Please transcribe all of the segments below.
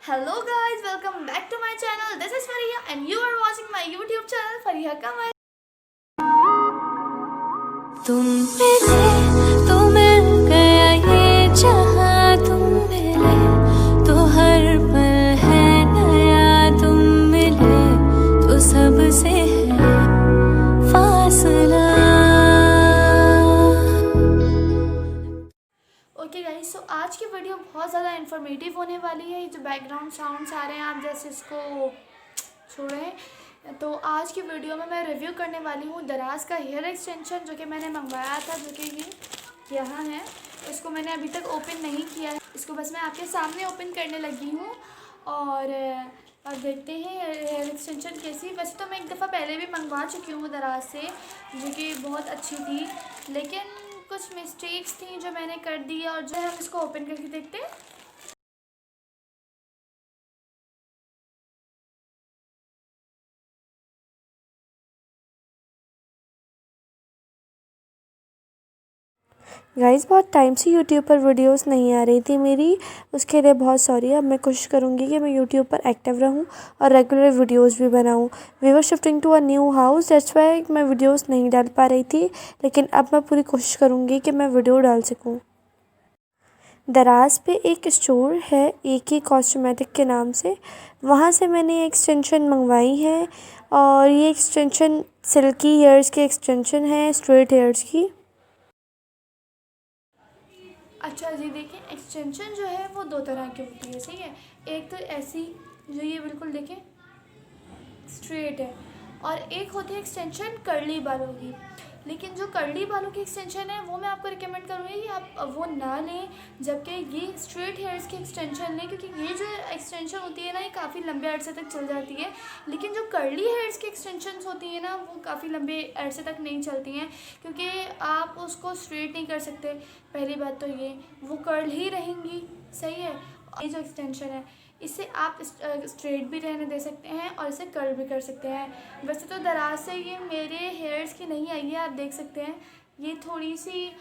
Hello guys, welcome back to my channel. This is Fariha and you are watching my YouTube channel Fariha Kamal. तुम मिले तो मिल गया ये जहां, तुम मिले तो हर पल है नया, तुम मिले तो सबसे है फासला। ओके गाइस, सो आज की वीडियो बहुत ज़्यादा इन्फॉर्मेटिव होने वाली है। ये जो बैकग्राउंड साउंड्स आ रहे हैं आप जैसे इसको छोड़ें, तो आज की वीडियो में मैं रिव्यू करने वाली हूँ दराज का हेयर एक्सटेंशन जो कि मैंने मंगवाया था, जो कि ये यहाँ है। इसको मैंने अभी तक ओपन नहीं किया है, इसको बस मैं आपके सामने ओपन करने लगी हूँ और अब देखते हैं हेयर एक्सटेंशन कैसी। वैसे तो मैं एक दफ़ा पहले भी मंगवा चुकी हूँ दराज से, जो कि बहुत अच्छी थी, लेकिन कुछ मिस्टेक्स थी जो मैंने कर दी और जो है हम इसको ओपन करके देखते हैं। गाइस बहुत टाइम से यूट्यूब पर वीडियोस नहीं आ रही थी मेरी, उसके लिए बहुत सॉरी। अब मैं कोशिश करूँगी कि मैं यूट्यूब पर एक्टिव रहूँ और रेगुलर वीडियोस भी बनाऊँ। We were shifting to a new house, that's why मैं वीडियोस नहीं डाल पा रही थी, लेकिन अब मैं पूरी कोशिश करूँगी कि मैं वीडियो डाल सकूँ। दराज पे एक स्टोर है AK कॉस्मेटिक के नाम से, वहाँ से मैंने एक्सटेंशन मंगवाई है और ये एक्सटेंशन सिल्की हेयर्स की एक्सटेंशन है, स्ट्रेट हेयर्स की। अच्छा जी, देखिए एक्सटेंशन जो है वो दो तरह की होती है, सही है। एक तो ऐसी जो ये बिल्कुल देखें स्ट्रेट है, और एक होती है एक्सटेंशन कर्ली बालों की। लेकिन जो कर्ली बालों की एक्सटेंशन है वो मैं आपको रिकमेंड करूँगी कि आप वो ना लें, जबकि ये स्ट्रेट हेयर्स की एक्सटेंशन लें, क्योंकि ये जो एक्सटेंशन होती है ना ये काफ़ी लंबे अरसे तक चल जाती है। लेकिन जो कर्ली हेयर्स की एक्सटेंशंस होती है ना वो काफ़ी लंबे अरसे तक नहीं चलती हैं, क्योंकि आप उसको स्ट्रेट नहीं कर सकते। पहली बात तो ये वो कर्ल ही रहेंगी, सही है। ये जो एक्सटेंशन है इसे आप स्ट्रेट भी रहने दे सकते हैं और इसे कर्ल भी कर सकते हैं। वैसे तो दराज से ये मेरे हेयर्स की नहीं आई है, आप देख सकते हैं। ये थोड़ी सी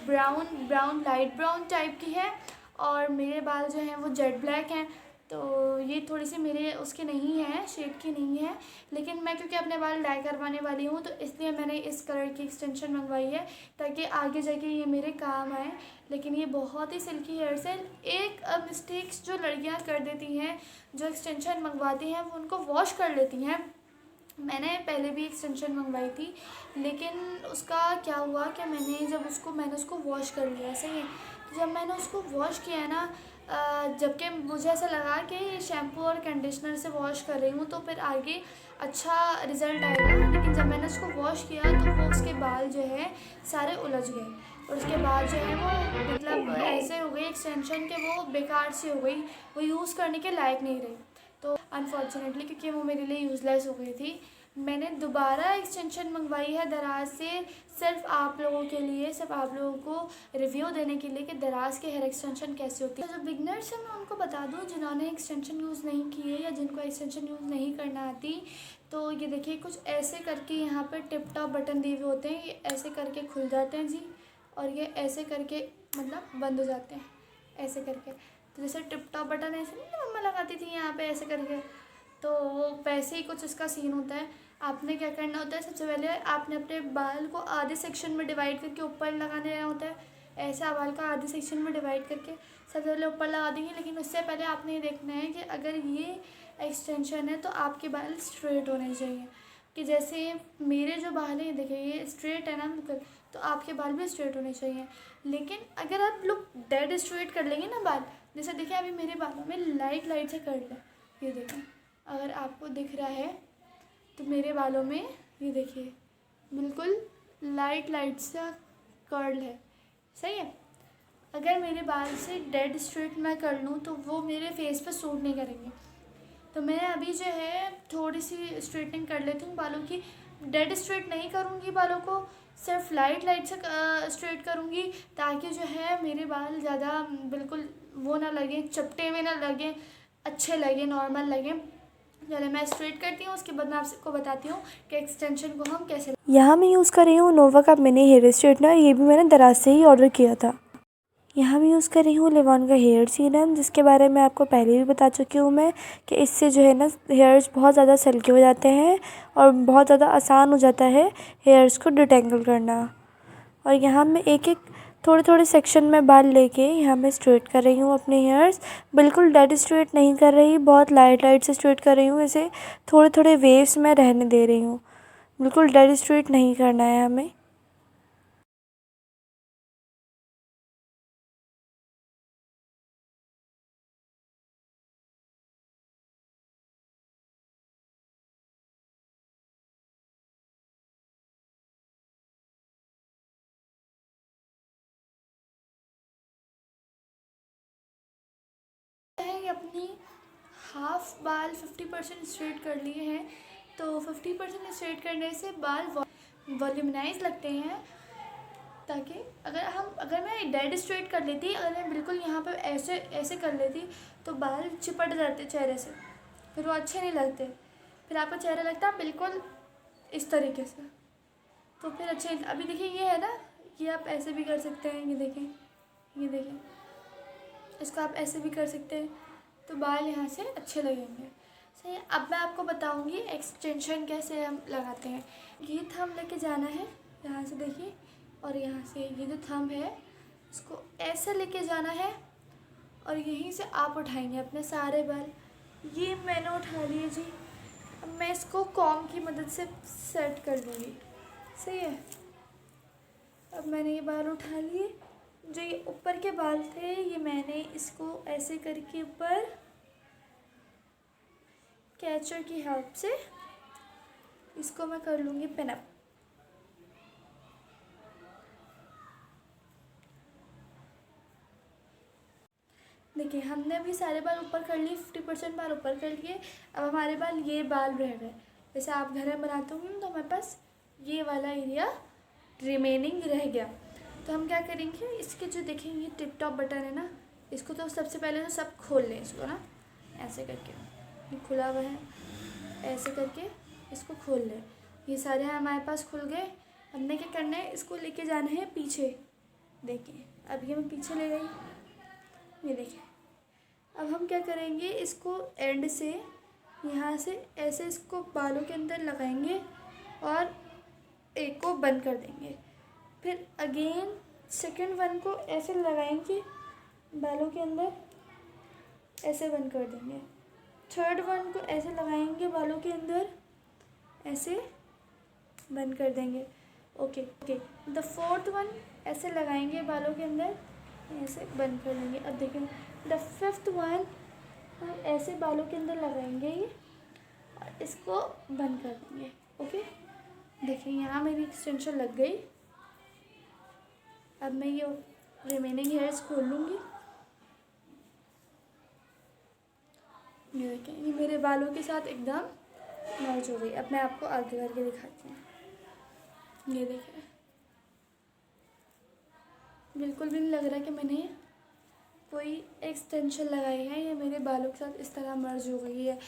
ब्राउन लाइट ब्राउन टाइप की है और मेरे बाल जो हैं वो जेट ब्लैक हैं, तो ये थोड़ी सी मेरे उसके नहीं है, शेड की नहीं है। लेकिन मैं क्योंकि अपने बाल डाई करवाने वाली हूँ तो इसलिए मैंने इस कलर की एक्सटेंशन मंगवाई है, ताकि आगे जाके ये मेरे काम आए। लेकिन ये बहुत ही सिल्की हेयर्स है। एक मिस्टेक्स जो लड़कियाँ कर देती हैं, जो एक्सटेंशन मंगवाती हैं वो उनको वॉश कर लेती हैं। मैंने पहले भी एक्सटेंशन मंगवाई थी, लेकिन उसका क्या हुआ कि मैंने उसको वॉश कर लिया, सही है। तो जब मैंने उसको वॉश किया है ना, जबकि मुझे ऐसा लगा कि शैम्पू और कंडीशनर से वॉश कर रही हूँ तो फिर आगे अच्छा रिज़ल्ट आएगा, लेकिन जब मैंने उसको वॉश किया तो वो उसके बाल जो है सारे उलझ गए और उसके बाद जो है वो मतलब ऐसे हो गई एक्सटेंशन के वो बेकार सी हो गई, वो यूज़ करने के लायक नहीं रही। तो अनफॉर्चुनेटली क्योंकि वो मेरे लिए यूज़लेस हो गई थी, मैंने दोबारा एक्सटेंशन मंगवाई है दराज से, सिर्फ आप लोगों के लिए, सिर्फ आप लोगों को रिव्यू देने के लिए कि दराज के हेयर एक्सटेंशन कैसी होती है। जो बिगनर्स हैं मैं उनको बता दूं, जिन्होंने एक्सटेंशन यूज़ नहीं की है या जिनको एक्सटेंशन यूज़ नहीं करना आती, तो ये देखिए कुछ ऐसे करके यहाँ पर टिप टॉप बटन दिए हुए होते हैं, ये ऐसे करके खुल जाते हैं जी, और ये ऐसे करके मतलब बंद हो जाते हैं ऐसे करके। तो जैसे टिप टॉप बटन ऐसे नहीं मम्मा लगाती थी यहाँ पे ऐसे करके, तो वो वैसे ही कुछ इसका सीन होता है। आपने क्या करना होता है, सबसे पहले आपने अपने बाल को आधे सेक्शन में डिवाइड करके ऊपर लगाने रहना होता है। ऐसा बाल का आधे सेक्शन में डिवाइड करके सबसे पहले ऊपर लगा देंगे, लेकिन उससे पहले आपने ये देखना है कि अगर ये एक्सटेंशन है तो आपके बाल स्ट्रेट होने चाहिए। कि जैसे मेरे जो बाल हैं देखिए ये स्ट्रेट है ना बिल्कुल, तो आपके बाल भी स्ट्रेट होने चाहिए। लेकिन अगर आप लोग डेड स्ट्रेट कर लेंगे ना बाल, जैसे देखिए अभी मेरे बालों में लाइट से कर्ल है, ये देखें अगर आपको दिख रहा है तो मेरे बालों में ये देखिए बिल्कुल लाइट सा कर्ल है, सही है। अगर मेरे बाल से डेड स्ट्रेट मैं कर लूँ तो वो मेरे फेस पे सूट नहीं करेंगे, तो मैं अभी जो है थोड़ी सी स्ट्रेटनिंग कर लेती हूँ बालों की। डेड स्ट्रेट नहीं करूँगी बालों को, सिर्फ लाइट से स्ट्रेट करूँगी, ताकि जो है मेरे बाल ज़्यादा बिल्कुल वो ना लगे, चपटे हुए ना लगे, अच्छे लगे, नॉर्मल लगे। चलिए मैं स्ट्रेट करती हूँ, उसके बाद मैं आपको बताती हूँ कि एक्सटेंशन को हम कैसे। यहाँ मैं यूज़ कर रही हूँ नोवा का मिनी हेयर स्ट्रेटनर, ये भी मैंने दराज से ही ऑर्डर किया था। यहाँ मैं यूज़ कर रही हूँ लिवॉन का हेयर सीरम, जिसके बारे में आपको पहले भी बता चुकी हूँ मैं कि इससे जो है ना हेयर्स बहुत ज़्यादा सिल्की हो जाते हैं और बहुत ज़्यादा आसान हो जाता है हेयर्स को डिटेंगल करना। और यहाँ मैं एक एक थोड़े थोड़े सेक्शन में बाल लेके यहाँ मैं स्ट्रेट कर रही हूँ अपने हेयर्स। बिल्कुल डेड स्ट्रेट नहीं कर रही, बहुत लाइट लाइट से स्ट्रेट कर रही हूँ। इसे थोड़े थोड़े वेव्स में रहने दे रही हूँ, बिल्कुल डेड स्ट्रेट नहीं करना है हमें। है अपनी हाफ बाल 50% स्ट्रेट कर लिए हैं, तो 50% स्ट्रेट करने से बाल वॉल्यूमनाइज लगते हैं। ताकि अगर मैं डेड स्ट्रेट कर लेती, अगर मैं बिल्कुल यहाँ पर ऐसे ऐसे कर लेती तो बाल चिपट जाते चेहरे से, फिर वो अच्छे नहीं लगते। फिर आपका चेहरा लगता है बिल्कुल इस तरीके से, तो फिर अच्छे। अभी देखिए ये है ना, ये आप ऐसे भी कर सकते हैं, ये देखें, इसको आप ऐसे भी कर सकते हैं, तो बाल यहाँ से अच्छे लगेंगे। सही है। अब मैं आपको बताऊंगी एक्सटेंशन कैसे हम लगाते हैं। ये थंब लेके जाना है यहाँ से, देखिए, और यहाँ से ये जो थंब है इसको ऐसे लेके जाना है और यहीं से आप उठाएंगे अपने सारे बाल। ये मैंने उठा लिए जी। अब मैं इसको कॉम की मदद से सेट कर दूँगी। सही है। अब मैंने ये बाल उठा लिए, जो ये ऊपर के बाल थे ये मैंने इसको ऐसे करके ऊपर कैचर की हेल्प से इसको मैं कर लूँगी पिन अप। देखिए हमने अभी सारे बाल ऊपर कर लिए, 50% बाल ऊपर कर लिए। अब हमारे बाल ये बाल रह गए। जैसे आप घर में बनाते होंगे तो हमारे पास ये वाला एरिया रिमेनिंग रह गया। तो हम क्या करेंगे, इसके जो देखेंगे ये टिप टॉप बटन है ना, इसको तो सबसे पहले तो सब खोल लें इसको ना, ऐसे करके, ये खुला हुआ है, ऐसे करके इसको खोल लें। ये सारे हमारे पास खुल गए। हमने क्या करना है, इसको लेके जाना है पीछे। देखिए अब ये मैं पीछे ले गई, ये देखिए। अब हम क्या करेंगे, इसको एंड से यहाँ से ऐसे इसको बालों के अंदर लगाएंगे और एक को बंद कर देंगे। फिर अगेन सेकंड वन को ऐसे लगाएंगे बालों के अंदर, ऐसे बंद कर देंगे। थर्ड वन को ऐसे लगाएंगे बालों के अंदर, ऐसे बंद कर देंगे। ओके। द फोर्थ वन ऐसे लगाएंगे बालों के अंदर, ऐसे बंद कर देंगे। अब देखें द फिफ्थ वन हम ऐसे बालों के अंदर लगाएंगे ये और इसको बंद कर देंगे। ओके, देखिए यहाँ मेरी एक्सटेंशन लग गई। अब मैं ये रिमेनिंग हेयर्स खोल लूँगी। ये देखें, ये मेरे बालों के साथ एकदम मर्ज हो गई। अब मैं आपको आगे करके दिखाती हूँ। ये देखें, बिल्कुल भी नहीं लग रहा कि मैंने कोई एक्सटेंशन लगाई है। ये मेरे बालों के साथ इस तरह मर्ज हो गई है।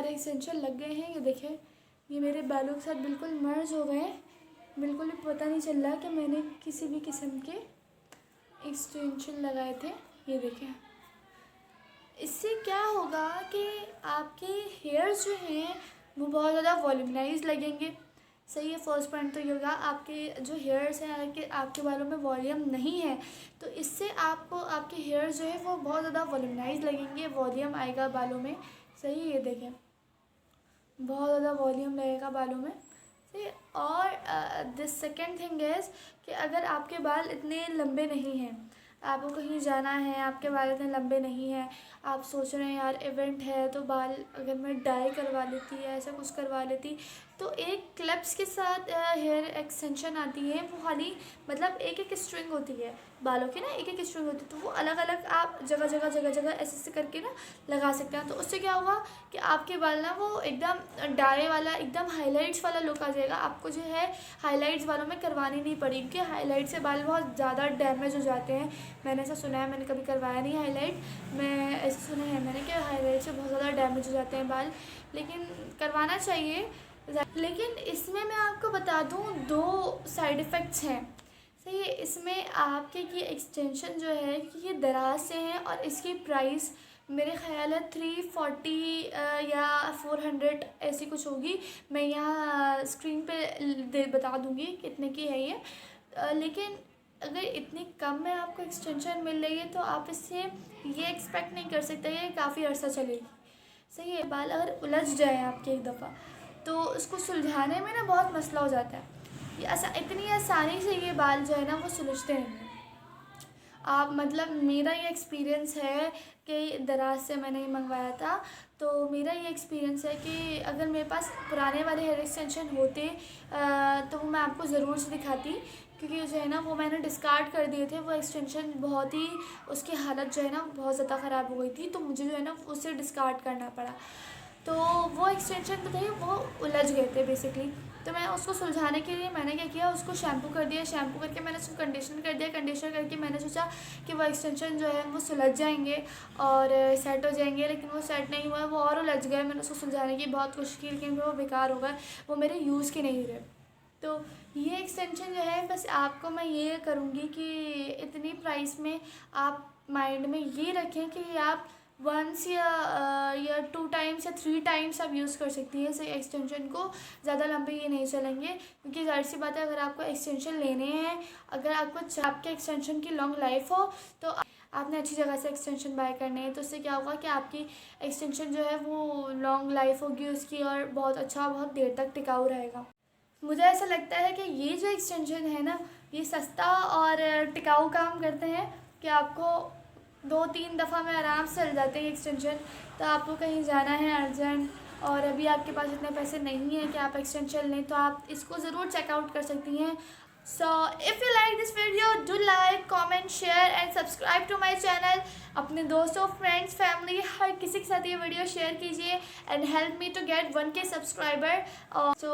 एक्सटेंशन लग गए हैं। ये देखें, ये मेरे बालों के साथ बिल्कुल मर्ज हो गए हैं। बिल्कुल भी पता नहीं चल रहा कि मैंने किसी भी किस्म के एक्सटेंशन लगाए थे। ये देखें, इससे क्या होगा कि आपके हेयर्स जो हैं वो बहुत ज़्यादा वॉल्यूमनाइज लगेंगे। सही है, फर्स्ट पॉइंट तो ये होगा। आपके जो हेयर्स हैं, अगर आपके बालों में वॉल्यूम नहीं है तो इससे आपको आपके हेयर्स जो है वो बहुत ज़्यादा वॉल्यूमनाइज लगेंगे, वॉल्यूम आएगा बालों में। सही है, ये देखें बहुत ज़्यादा वॉल्यूम लगेगा बालों में। सही है। और दिस सेकेंड थिंग इज़ कि अगर आपके बाल इतने लंबे नहीं हैं, आपको कहीं जाना है, आपके बाल इतने लंबे नहीं हैं, आप सोच रहे हैं यार इवेंट है तो बाल अगर मैं डाई करवा लेती या ऐसा कुछ करवा लेती, तो एक क्लिप्स के साथ हेयर एक्सटेंशन आती है। वो खाली मतलब एक एक स्ट्रिंग होती है बालों की ना, एक एक स्ट्रिंग होती है, तो वो अलग अलग आप जगह जगह ऐसे करके ना लगा सकते हैं। तो उससे क्या होगा कि आपके बाल ना वो एकदम डाई वाला, एकदम हाईलाइट्स वाला लुक आ जाएगा। आपको जो है हाईलाइट्स बालों में करवानी नहीं पड़ेगी, क्योंकि हाईलाइट से बाल बहुत ज़्यादा डैमेज हो जाते हैं। मैंने ऐसा सुना है, मैंने कभी करवाया नहीं हाईलाइट, मैं ऐसा सुना है मैंने कि हाईलाइट से बहुत ज़्यादा डैमेज हो जाते हैं बाल, लेकिन करवाना चाहिए। लेकिन इसमें मैं आपको बता दूं 2 साइड इफ़ेक्ट्स हैं। सही है, इसमें आपके ये एक्सटेंशन जो है कि ये दराज से हैं और इसकी प्राइस मेरे ख़्याल है 340 या 400 ऐसी कुछ होगी। मैं यहाँ स्क्रीन पे बता दूँगी कितने की है ये। लेकिन अगर इतनी कम में आपको एक्सटेंशन मिल रही है तो आप इससे ये एक्सपेक्ट नहीं कर सकते ये काफ़ी अर्सा चलेगी। सही है, बाल अगर उलझ जाए आपके एक दफ़ा तो उसको सुलझाने में ना बहुत मसला हो जाता है। ये इतनी आसानी से ये बाल जो है ना वो सुलझते नहीं हैं। आप मतलब मेरा ये एक्सपीरियंस है कि दराज से मैंने ये मंगवाया था, तो मेरा ये एक्सपीरियंस है कि अगर मेरे पास पुराने वाले हेयर एक्सटेंशन होते तो मैं आपको ज़रूर से दिखाती, क्योंकि जो है ना वो मैंने डिस्कार्ड कर दिए थे। वो एक्सटेंशन बहुत ही, उसकी हालत जो है ना बहुत ज़्यादा ख़राब हो गई थी, तो मुझे जो है ना उसे डिस्कार्ड करना पड़ा। तो वो एक्सटेंशन तो थे वो उलझ गए थे बेसिकली। तो मैं उसको सुलझाने के लिए मैंने क्या किया, उसको शैम्पू कर दिया, शैम्पू करके मैंने उसको कंडीशनर कर दिया, कंडीशनर करके मैंने सोचा कि वो एक्सटेंशन जो है वो सुलझ जाएंगे और सेट हो जाएंगे, लेकिन वो सेट नहीं हुआ, वो और उलझ गए। मैंने उसको सुलझाने की बहुत कोशिश की, लेकिन वो बेकार हो गए, वो मेरे यूज़ के नहीं रहे। तो ये एक्सटेंशन जो है, बस आपको मैं ये करूँगी कि इतनी प्राइस में आप माइंड में ये रखें कि आप वंस या 2 टाइम्स या 3 टाइम्स आप यूज़ कर सकती हैं इस एक्सटेंशन को। ज़्यादा लंबे ये नहीं चलेंगे, क्योंकि ज़ाहिर सी बात है अगर आपको एक्सटेंशन लेने हैं, अगर आपके एक्सटेंशन की लॉन्ग लाइफ हो तो आपने अच्छी जगह से एक्सटेंशन बाय करने हैं। तो उससे क्या होगा कि आपकी एक्सटेंशन जो है वो लॉन्ग लाइफ होगी उसकी, और बहुत अच्छा, बहुत देर तक टिकाऊ रहेगा। मुझे ऐसा लगता है कि ये जो एक्सटेंशन है ना, ये सस्ता और टिकाऊ काम करते हैं कि आपको 2-3 दफ़ा में आराम से चल जाते हैं एक्सटेंशन। तो आपको कहीं जाना है अर्जेंट और अभी आपके पास इतने पैसे नहीं हैं कि आप एक्सटेंशन लें, तो आप इसको ज़रूर चेकआउट कर सकती हैं। So if you like this video, do like, comment, share and subscribe to my channel. अपने दोस्तों, फ्रेंड्स, फैमिली, हर किसी के साथ ये वीडियो शेयर कीजिए and help me to get 1K subscriber. So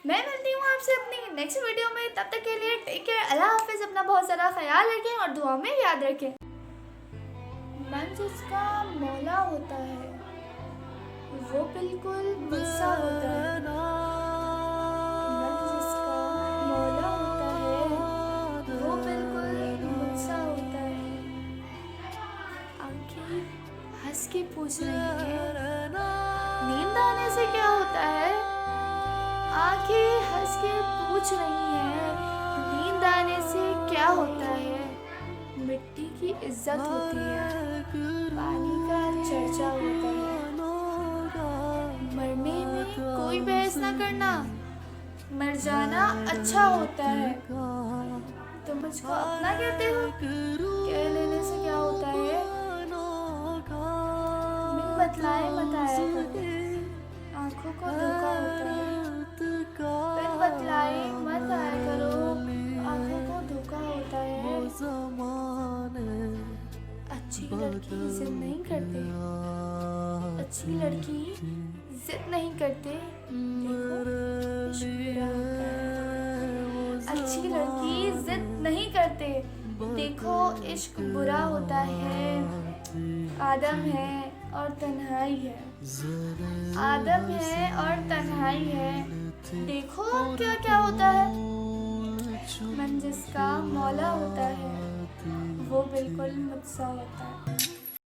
मैं मिलती हूँ आपसे अपनी नेक्स्ट वीडियो में। तब तक के लिए टेक केयर, अल्लाह हाफिज़, अपना बहुत सारा ख्याल रखें और दुआ में याद रखें। मन जिसका मौला होता है वो बिल्कुल मुझसा होता है। मन जिसका मौला होता है वो बिल्कुल मुझसा होता है। आंखें हंस के पूछ रही हैं नींद आने से क्या होता है। आंखें हंस के पूछ रही हैं नींद आने से क्या होता है। मिट्टी की इज्जत होती है, पानी का चर्चा होता है। मरने में कोई बहस ना करना, मर जाना अच्छा होता है। तुम मुझको अपना कहते हो, कह लेने से क्या होता है। बिन बतलाए मत आया करो, आँखों को धोखा होता है। बिन बतलाए मत आया करो, आँखों को धोखा होता है। अच्छी लड़की जिद नहीं करते, अच्छी लड़की जिद नहीं करते। अच्छी लड़की जिद नहीं करते, देखो इश्क बुरा होता है। आदम है और तन्हाई है, आदम है और तन्हाई है। देखो क्या क्या होता है। मन जिसका मौला होता है वो बिल्कुल मुझसा होता है।